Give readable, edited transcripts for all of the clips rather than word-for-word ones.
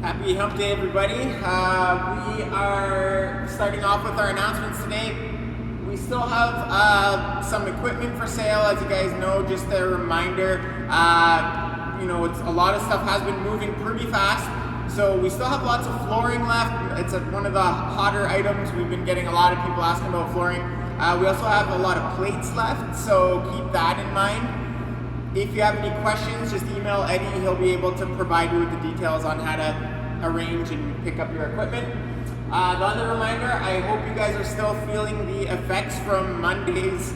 Happy Hump Day, everybody. We are starting off with our announcements today. We still have some equipment for sale, as you guys know. Just a reminder, it's a lot of stuff has been moving pretty fast. So we still have lots of flooring left. It's one of the hotter items. We've been getting a lot of people asking about flooring. We also have a lot of plates left, so keep that in mind. If you have any questions, just email Eddie. He'll be able to provide you with the details on how to arrange and pick up your equipment. The other reminder, I hope you guys are still feeling the effects from Monday's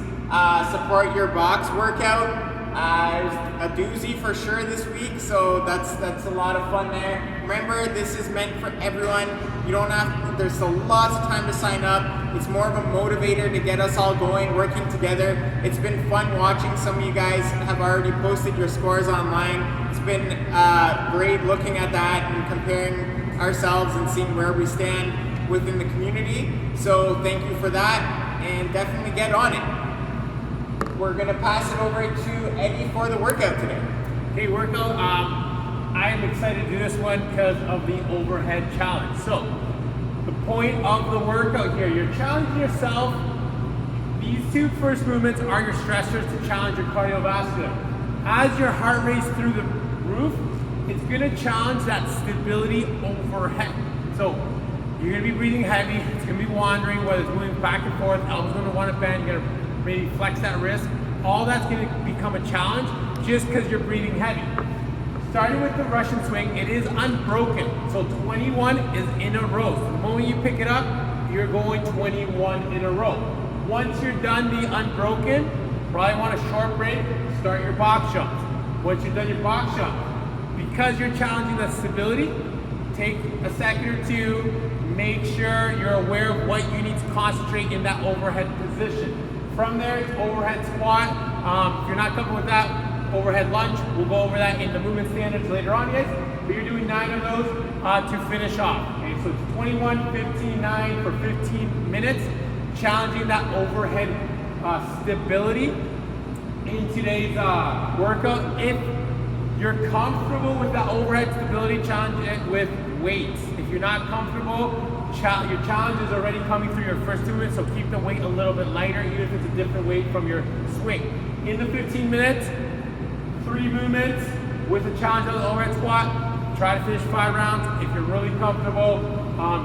Support Your Box workout. A doozy for sure this week, so that's a lot of fun there. Remember, this is meant for everyone. You don't have, there's still lots of time to sign up. It's more of a motivator to get us all going, working together. It's been fun watching some of you guys have already posted your scores online. It's been great looking at that and comparing ourselves and seeing where we stand within the community. So thank you for that, and definitely get on it. We're gonna pass it over to Eddie for the workout today. Okay, workout. I am excited to do this one because of the overhead challenge. So, the point of the workout here, you're challenging yourself. These two first movements are your stressors to challenge your cardiovascular. As your heart rates through the roof, it's gonna challenge that stability overhead. So, you're gonna be breathing heavy, it's gonna be wandering, whether it's moving back and forth, elbows gonna wanna bend, you're gonna maybe flex that wrist. All that's going to become a challenge just because you're breathing heavy. Starting with the Russian swing, it is unbroken. So 21 is in a row. So the moment you pick it up, you're going 21 in a row. Once you're done the unbroken, probably want a short break, start your box jumps. Once you've done your box jump, because you're challenging that stability, take a second or two, make sure you're aware of what you need to concentrate in that overhead position. From there, it's overhead squat. If you're not comfortable with that, overhead lunge. We'll go over that in the movement standards later on, guys. But you're doing 9 of those to finish off. Okay, so it's 21, 15, 9 for 15 minutes, challenging that overhead stability in today's workout. If you're comfortable with that overhead stability, challenge it with weights. If you're not comfortable, your challenge is already coming through your first 2 minutes, so keep the weight a little bit lighter, even if it's a different weight from your swing. In the 15 minutes, 3 movements with a challenge of the overhead squat. Try to finish 5 rounds. If you're really comfortable,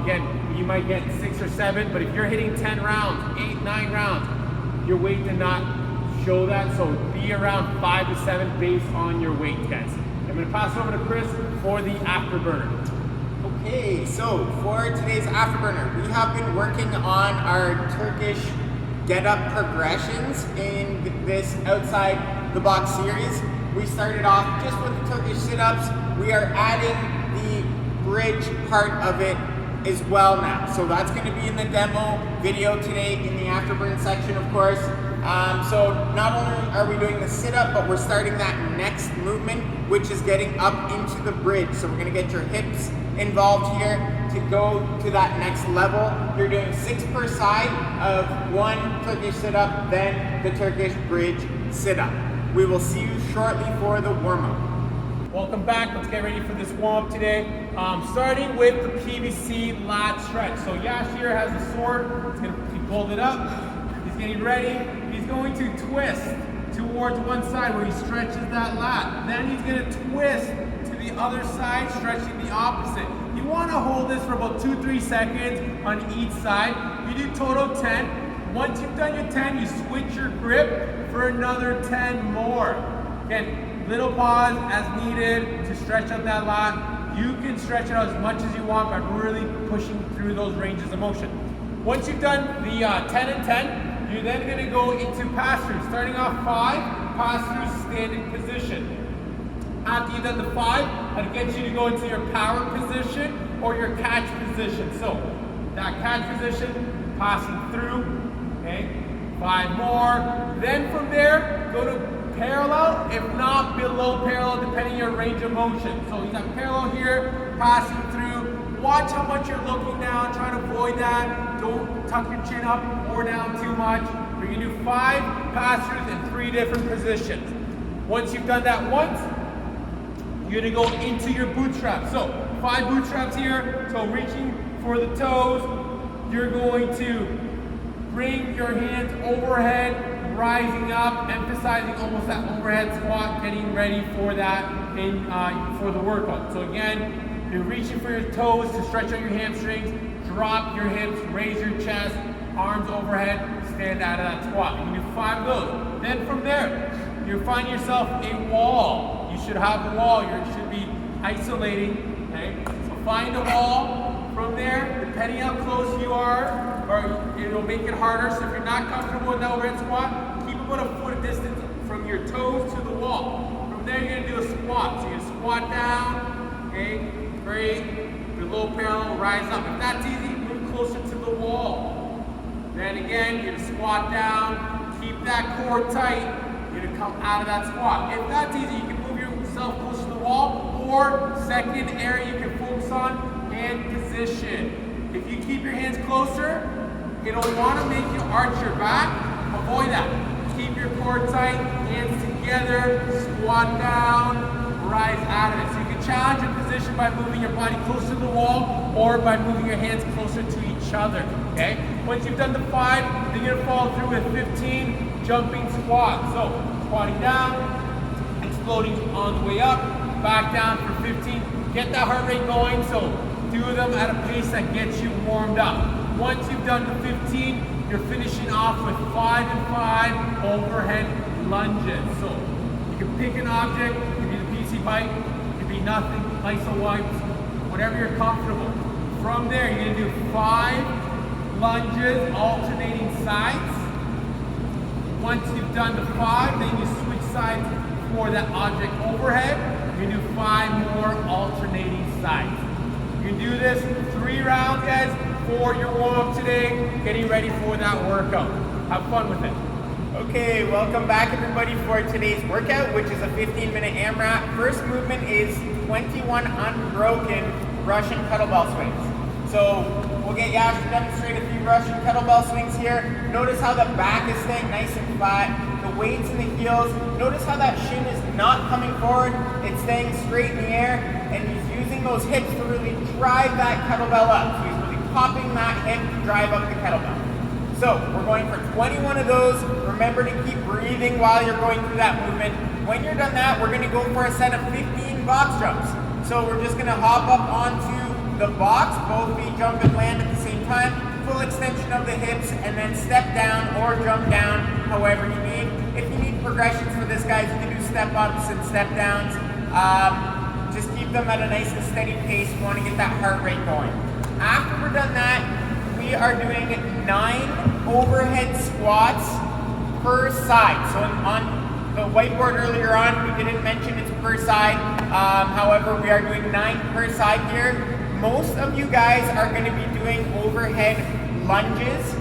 again, you might get 6 or 7, but if you're hitting 10 rounds, 8, 9 rounds, your weight did not show that, so be around 5 to 7 based on your weight, guys. I'm gonna pass it over to Chris for the afterburner. Okay, so for today's afterburner, we have been working on our Turkish get-up progressions in this outside the box series. We started off just with the Turkish sit-ups. We are adding the bridge part of it as well now. So that's going to be in the demo video today in the afterburn section, of course. So not only are we doing the sit-up, but we're starting that next movement, which is getting up into the bridge. So we're going to get your hips involved here to go to that next level. You're doing 6 per side of 1 Turkish sit-up, then the Turkish bridge sit-up. We will see you shortly for the warm-up. Welcome back. Let's get ready for this warm-up today. Starting with the PVC lat stretch. So Yash here has a sword. He pulled it up. He's getting ready. He's going to twist towards one side where he stretches that lat. Then he's going to twist to the other side, stretching the opposite. You want to hold this for about 2-3 seconds on each side. You do total 10. Once you've done your 10, you switch your grip for another 10 more. Again, little pause as needed to stretch out that lat. You can stretch it out as much as you want by really pushing through those ranges of motion. Once you've done the 10 and 10, you're then going to go into pass-through. Starting off 5, pass-through standing position. After you've done the 5, it'll get you to go into your power position or your catch position. So, that catch position, passing through, okay? 5 more. Then from there, go to parallel, if not below parallel, depending on your range of motion. So you got parallel here, passing through. Watch how much you're looking down, try to avoid that. Don't tuck your chin up or down too much. We're gonna do 5 pass-throughs in 3 different positions. Once you've done that once, you're gonna go into your bootstrap. So 5 bootstraps here. So reaching for the toes, you're going to bring your hands overhead, rising up, emphasizing almost that overhead squat, getting ready for that for the workout. So again, you're reaching for your toes to stretch out your hamstrings, drop your hips, raise your chest, arms overhead, stand out of that squat. You can do 5 of those. Then from there, you find yourself a wall. You should have a wall. You should be isolating, okay? So find a wall. From there, depending how close you are, or it'll make it harder. So if you're not comfortable with that overhead squat, keep about a foot distance from your toes to the wall. From there, you're gonna do a squat. So you squat down, okay? Great. Your low parallel, rise up. If that's easy, move closer to the wall. Then again, you're gonna squat down, keep that core tight. You're gonna come out of that squat. If that's easy, you can move yourself closer to the wall, or second area you can focus on, hand position. If you keep your hands closer, it'll want to make you arch your back. Avoid that. Keep your core tight, hands together, squat down, rise out of it. So you can challenge your position by moving your body closer to the wall or by moving your hands closer to each other. Okay? Once you've done the 5, then you're gonna follow through with 15 jumping squats. So squatting down, exploding on the way up, back down for 15. Get that heart rate going. So do them at a pace that gets you warmed up. Once you've done the 15, you're finishing off with 5 and 5 overhead lunges. So you can pick an object, it could be the PVC pipe, it could be nothing, Lysol wipes, whatever you're comfortable. From there, you're gonna do 5 lunges, alternating sides. Once you've done the 5, then you switch sides for that object overhead. You're gonna do 5 more alternating sides. You can do this 3 rounds, guys, for your warm-up today, getting ready for that workout. Have fun with it. Okay, welcome back everybody for today's workout, which is a 15-minute AMRAP. First movement is 21 unbroken Russian kettlebell swings. So we'll get Yash to demonstrate a few Russian kettlebell swings here. Notice how the back is staying nice and flat, the weights in the heels. Notice how that shin is not coming forward, it's staying straight in the air, and he's using those hips to really drive that kettlebell up. So he's really popping that hip to drive up the kettlebell. So we're going for 21 of those. Remember to keep breathing while you're going through that movement. When you're done that, we're gonna go for a set of 15 box jumps. So we're just gonna hop up onto the box, both feet jump and land at the same time, full extension of the hips, and then step down or jump down, however you need. If you need progressions for this, guys, you can do step ups and step downs. Just keep them at a nice and steady pace. You want to get that heart rate going. After we're done that, we are doing 9 overhead squats per side. So on the whiteboard earlier on, we didn't mention it's per side. However, we are doing 9 per side here. Most of you guys are going to be doing overhead lunges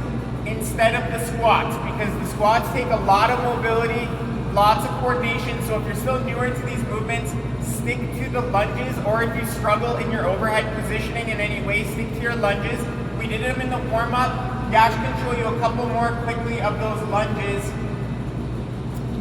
instead of the squats, because the squats take a lot of mobility, lots of coordination. So if you're still newer to these movements, stick to the lunges, or if you struggle in your overhead positioning in any way, stick to your lunges. We did them in the warm-up. Yash can show you a couple more quickly of those lunges.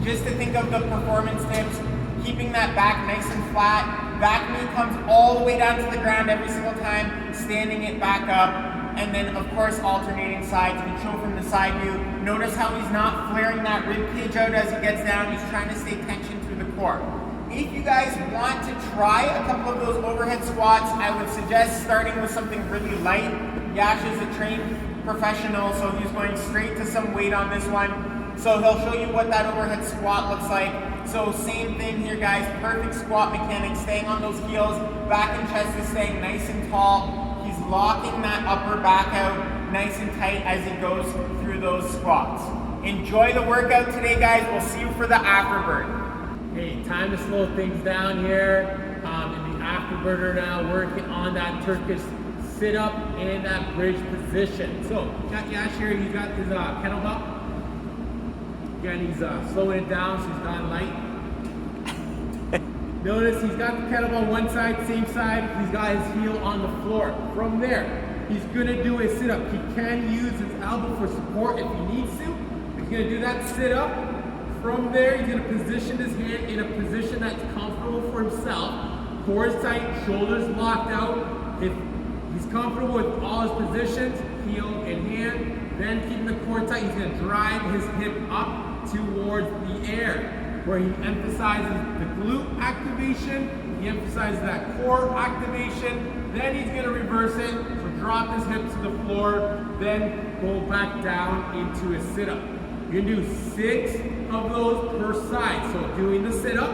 Just to think of the performance tips, keeping that back nice and flat. Back knee comes all the way down to the ground every single time, standing it back up. And then, of course, alternating sides. You can show from the side view. Notice how he's not flaring that rib cage out as he gets down. He's trying to stay tension through the core. If you guys want to try a couple of those overhead squats, I would suggest starting with something really light. Yash is a trained professional, so he's going straight to some weight on this one. So he'll show you what that overhead squat looks like. So same thing here, guys. Perfect squat mechanics, staying on those heels. Back and chest is staying nice and tall. He's locking that upper back out nice and tight as he goes through those squats. Enjoy the workout today, guys. We'll see you for the afterburn. Hey, time to slow things down here. In the afterburner now, working on that Turkish sit-up and that bridge position. So, got Yash here, he's got his kettlebell. Again, he's slowing it down, so he's gone light. Notice he's got the kettlebell on one side, same side, he's got his heel on the floor. From there, he's gonna do a sit-up. He can use his elbow for support if he needs to. He's gonna do that sit-up. From there, he's gonna position his hand in a position that's comfortable for himself. Core is tight, shoulders locked out. If he's comfortable with all his positions, heel and hand, then keeping the core tight, he's gonna drive his hip up towards the air, where he emphasizes the glute activation, he emphasizes that core activation, then he's gonna reverse it, so drop his hips to the floor, then go back down into a sit-up. You're gonna do 6 of those per side. So doing the sit-up,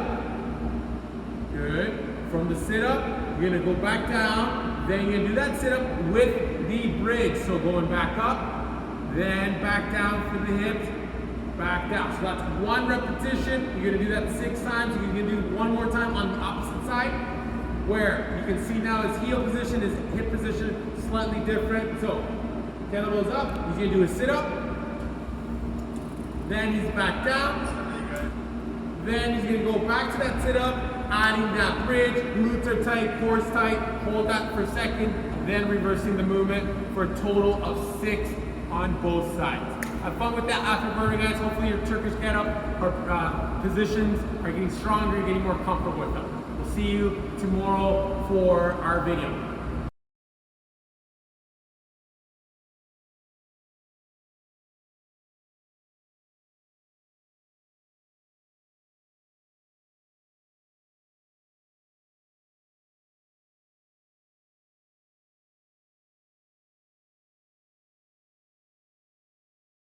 good. From the sit-up, you're gonna go back down, then you're gonna do that sit-up with the bridge. So going back up, then back down for the hips, back down. So that's 1 repetition. You're gonna do that 6 times. You're gonna do 1 more time on the opposite side, where you can see now his heel position, his hip position, slightly different. So kettlebells up, he's gonna do a sit-up, then he's back down, then he's gonna go back to that sit-up, adding that bridge, glutes are tight, core's tight, hold that for a second, then reversing the movement for a total of 6 on both sides. Have fun with that after burger, guys. Hopefully your Turkish get-up or positions are getting stronger, you're getting more comfortable with them. We'll see you tomorrow for our video.